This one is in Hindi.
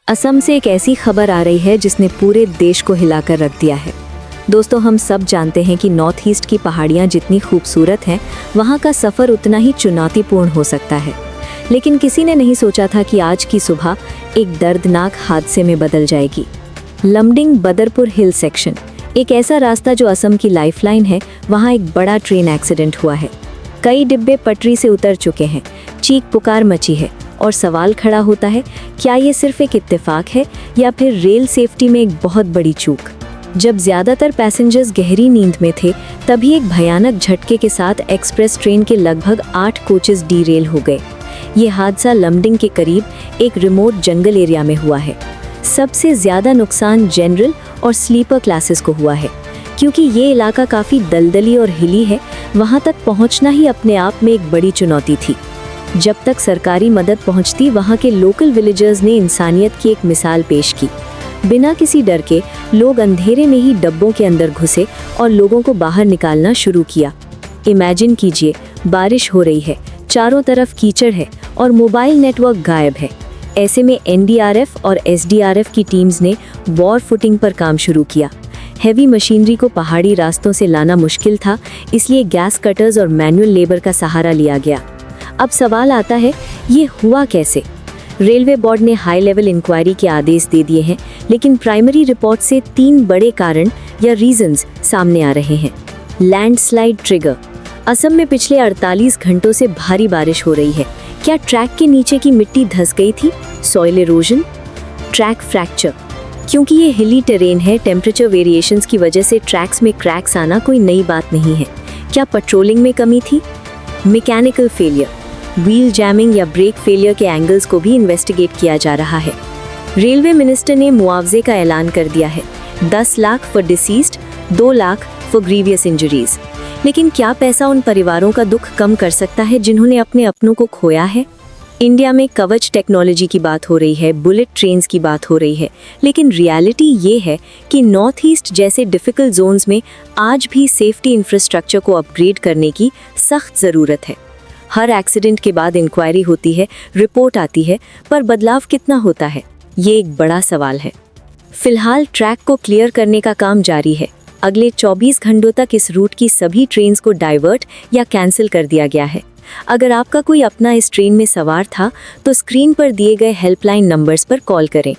असम से एक ऐसी खबर आ रही है जिसने पूरे देश को हिलाकर रख दिया है। दोस्तों, हम सब जानते हैं कि नॉर्थ ईस्ट की पहाड़ियाँ जितनी खूबसूरत हैं, वहाँ का सफ़र उतना ही चुनौतीपूर्ण हो सकता है। लेकिन किसी ने नहीं सोचा था कि आज की सुबह एक दर्दनाक हादसे में बदल जाएगी। लमडिंग बदरपुर हिल सेक्शन, एक ऐसा रास्ता जो असम की लाइफलाइन है, वहाँ एक बड़ा ट्रेन एक्सीडेंट हुआ है। कई डिब्बे पटरी से उतर चुके हैं, चीख पुकार मची है और सवाल खड़ा होता है, क्या ये सिर्फ एक इत्तेफाक है या फिर रेल सेफ्टी में एक बहुत बड़ी चूक। जब ज़्यादातर पैसेंजर्स गहरी नींद में थे, तभी एक भयानक झटके के साथ एक्सप्रेस ट्रेन के लगभग 8 कोचेस डीरेल हो गए। ये हादसा लमडिंग के करीब एक रिमोट जंगल एरिया में हुआ है। सबसे ज़्यादा नुकसान जनरल और स्लीपर क्लासेस को हुआ है, क्योंकि ये इलाका काफ़ी दलदली और हिली है। वहाँ तक पहुँचना ही अपने आप में एक बड़ी चुनौती थी। जब तक सरकारी मदद पहुँचती, वहाँ के लोकल विलेजर्स ने इंसानियत की एक मिसाल पेश की। बिना किसी डर के लोग अंधेरे में ही डब्बों के अंदर घुसे और लोगों को बाहर निकालना शुरू किया। इमेजिन कीजिए, बारिश हो रही है, चारों तरफ कीचड़ है और मोबाइल नेटवर्क गायब है। ऐसे में एनडीआरएफ और एसडीआरएफ की टीम्स ने वॉर फुटिंग पर काम शुरू किया। हैवी मशीनरी को पहाड़ी रास्तों से लाना मुश्किल था, इसलिए गैस कटर्स और मैनुअल लेबर का सहारा लिया गया। अब सवाल आता है, ये हुआ कैसे? रेलवे बोर्ड ने हाई लेवल इंक्वायरी के आदेश दे दिए हैं, लेकिन प्राइमरी रिपोर्ट से 3 बड़े कारण या रीजंस सामने आ रहे हैं। लैंडस्लाइड ट्रिगर, असम में पिछले 48 घंटों से भारी बारिश हो रही है। क्या ट्रैक के नीचे की मिट्टी धंस गई थी? Soil erosion. ट्रैक फ्रैक्चर, क्योंकि ये हिली टेरेन है, टेम्परेचर वेरिएशंस की वजह से ट्रैक्स में क्रैक्स आना कोई नई बात नहीं है। क्या पेट्रोलिंग में कमी थी? मैकेनिकल फेलियर, व्हील जैमिंग या ब्रेक फेलियर के एंगल्स को भी इन्वेस्टिगेट किया जा रहा है। रेलवे मिनिस्टर ने मुआवजे का ऐलान कर दिया है, 10 lakh for deceased, 2 lakh for grievous injuries. लेकिन क्या पैसा उन परिवारों का दुख कम कर सकता है जिन्होंने अपने अपनों को खोया है? इंडिया में कवच टेक्नोलॉजी की बात हो रही है, बुलेट ट्रेन्स की बात हो रही है, लेकिन रियलिटी ये है कि नॉर्थ ईस्ट जैसे डिफिकल्ट जोन्स में आज भी सेफ्टी इंफ्रास्ट्रक्चर को अपग्रेड करने की सख्त ज़रूरत है। हर एक्सीडेंट के बाद इंक्वायरी होती है, रिपोर्ट आती है, पर बदलाव कितना होता है, ये एक बड़ा सवाल है। फिलहाल ट्रैक को क्लियर करने का काम जारी है। अगले 24 घंटों तक इस रूट की सभी ट्रेन्स को डाइवर्ट या कैंसिल कर दिया गया है। अगर आपका कोई अपना इस ट्रेन में सवार था, तो स्क्रीन पर दिए गए हेल्पलाइन नंबर्स पर कॉल करें।